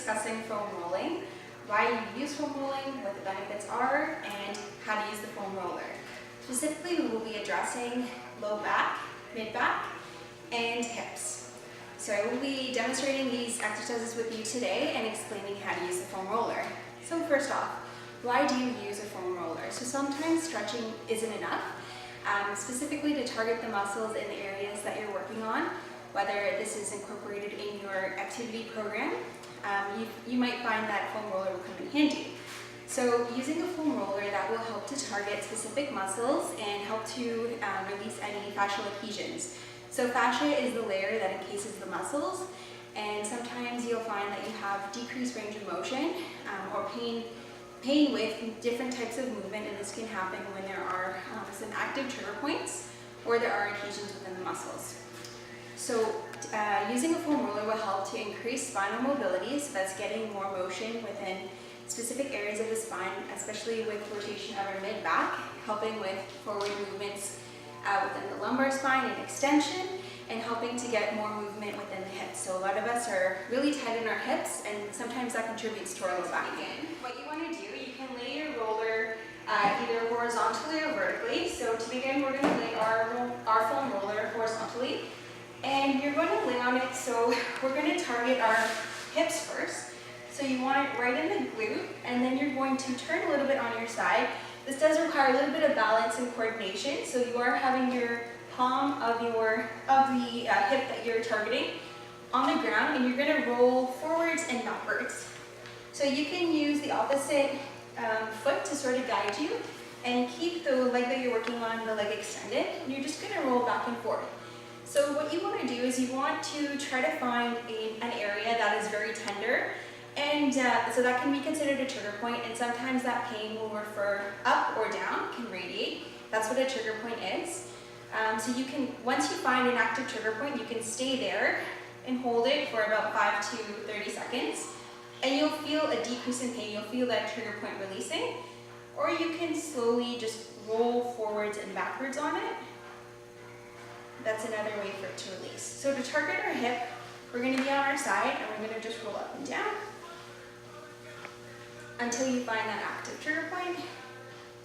discussing foam rolling, why you use foam rolling, what the benefits are, and how to use the foam roller. Specifically, we will be addressing low back, mid back, and hips. So I will be demonstrating these exercises with you today and explaining how to use the foam roller. So first off, why do you use a foam roller? So sometimes stretching isn't enough, specifically to target the muscles in the areas that you're working on, whether this is incorporated in your activity program. You might find that foam roller will come in handy. So using a foam roller, that will help to target specific muscles and help to release any fascial adhesions. So fascia is the layer that encases the muscles, and sometimes you'll find that you have decreased range of motion or pain with different types of movement, and this can happen when there are some active trigger points or there are adhesions within the muscles. So using a foam roller will help to increase spinal mobility, so that's getting more motion within specific areas of the spine, especially with rotation of our mid-back, helping with forward movements within the lumbar spine and extension, and helping to get more movement within the hips. So a lot of us are really tight in our hips, and sometimes that contributes to our low back. What you want to do, you can lay your roller either horizontally or vertically. So to begin, we're going to lay our foam roller horizontally, and you're going to lay on it, so we're going to target our hips first. So you want it right in the glute, and then you're going to turn a little bit on your side. This does require a little bit of balance and coordination, so you are having your palm of the hip that you're targeting on the ground, and you're going to roll forwards and backwards. So you can use the opposite foot to sort of guide you, and keep the leg that you're working on, the leg extended, and you're just going to roll back and forth. So what you want to do is you want to try to find an area that is very tender, and so that can be considered a trigger point, and sometimes that pain will refer up or down, can radiate. That's what a trigger point is. So you can, once you find an active trigger point, you can stay there and hold it for about 5 to 30 seconds, and you'll feel a decrease in pain. You'll feel that trigger point releasing, or you can slowly just roll forwards and backwards on it. That's another way for it to release. So to target our hip, we're going to be on our side, and we're going to just roll up and down until you find that active trigger point,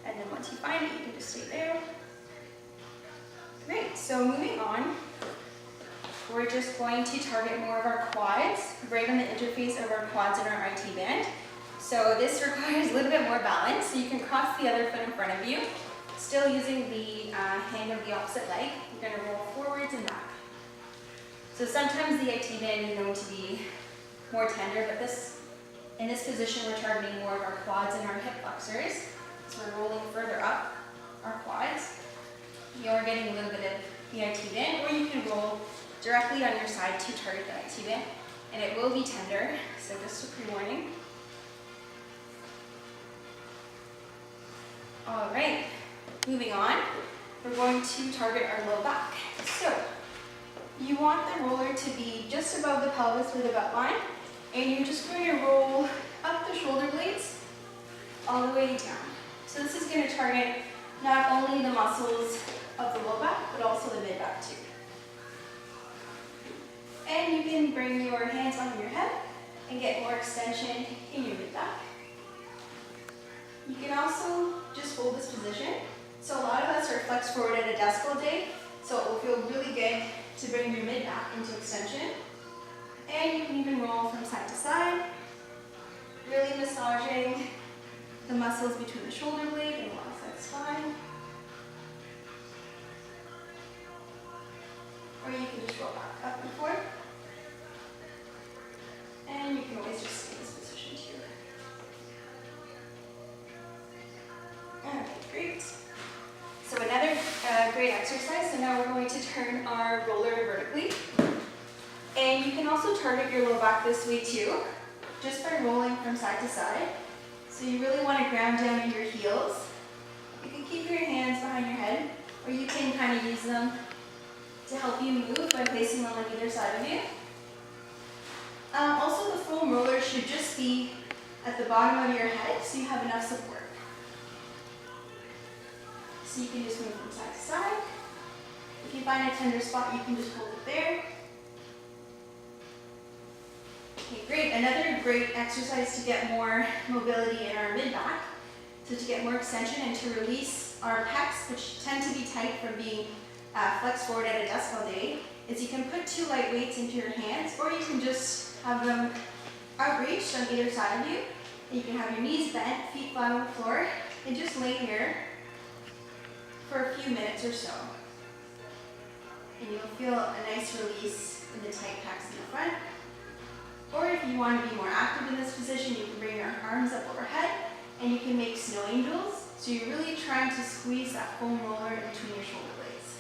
and then once you find it, you can just stay there. Great, so moving on, we're just going to target more of our quads, right on the interface of our quads and our IT band. So this requires a little bit more balance, so you can cross the other foot in front of you, still using the hand of the opposite leg. You're going to roll forwards and back. So sometimes the IT band is known to be more tender, but in this position we're targeting more of our quads and our hip flexors. So we're rolling further up our quads. You're getting a little bit of the IT band, or you can roll directly on your side to target the IT band, and it will be tender, so just a pre-warning. All right, moving on, we're going to target our low back. So you want the roller to be just above the pelvis with the butt line, and you're just going to roll up the shoulder blades all the way down. So this is going to target not only the muscles of the low back, but also the mid back too. And you can bring your hands on your head and get more extension in your mid back. You can also just hold this position. So a lot of us are flexed forward at a desk all day, so it will feel really good to bring your mid back into extension. And you can even roll from side to side, really massaging the muscles between the shoulder blade and alongside the spine. Or you can just roll back up and forth. And you can always just stay in this position too. Okay, great. So another great exercise. So now we're going to turn our roller vertically. And you can also target your low back this way too, just by rolling from side to side. So you really want to ground down in your heels. You can keep your hands behind your head, or you can kind of use them to help you move by placing them on either side of you. Also, the foam roller should just be at the bottom of your head, so you have enough support. So you can just move from side to side. If you find a tender spot, you can just hold it there. Okay, great. Another great exercise to get more mobility in our mid-back, so to get more extension and to release our pecs, which tend to be tight from being flexed forward at a desk all day, is you can put 2 light weights into your hands, or you can just have them outreached on either side of you. And you can have your knees bent, feet flat on the floor, and just lay here for a few minutes or so. And you'll feel a nice release in the tight pecs in the front. Or if you want to be more active in this position, you can bring your arms up overhead and you can make snow angels. So you're really trying to squeeze that foam roller in between your shoulder blades.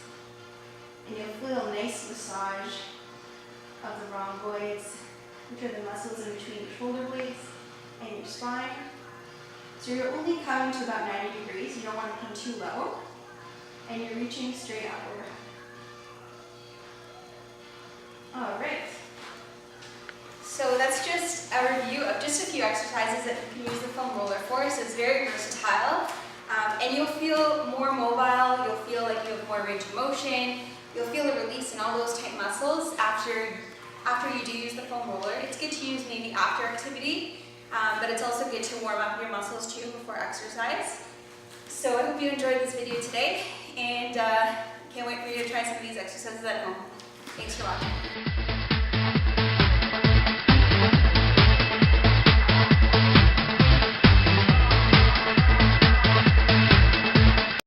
And you'll feel a nice massage of the rhomboids, which are the muscles in between your shoulder blades and your spine. So you're only coming to about 90 degrees. You don't want to come too low. And you're reaching straight up overhead. All right. So that's just a review of just a few exercises that you can use the foam roller for. So it's very versatile. And you'll feel more mobile. You'll feel like you have more range of motion. You'll feel a release in all those tight muscles after you do use the foam roller. It's good to use maybe after activity, but it's also good to warm up your muscles too before exercise. So I hope you enjoyed this video today, and can't wait for you to try some of these exercises at home. Thanks for watching.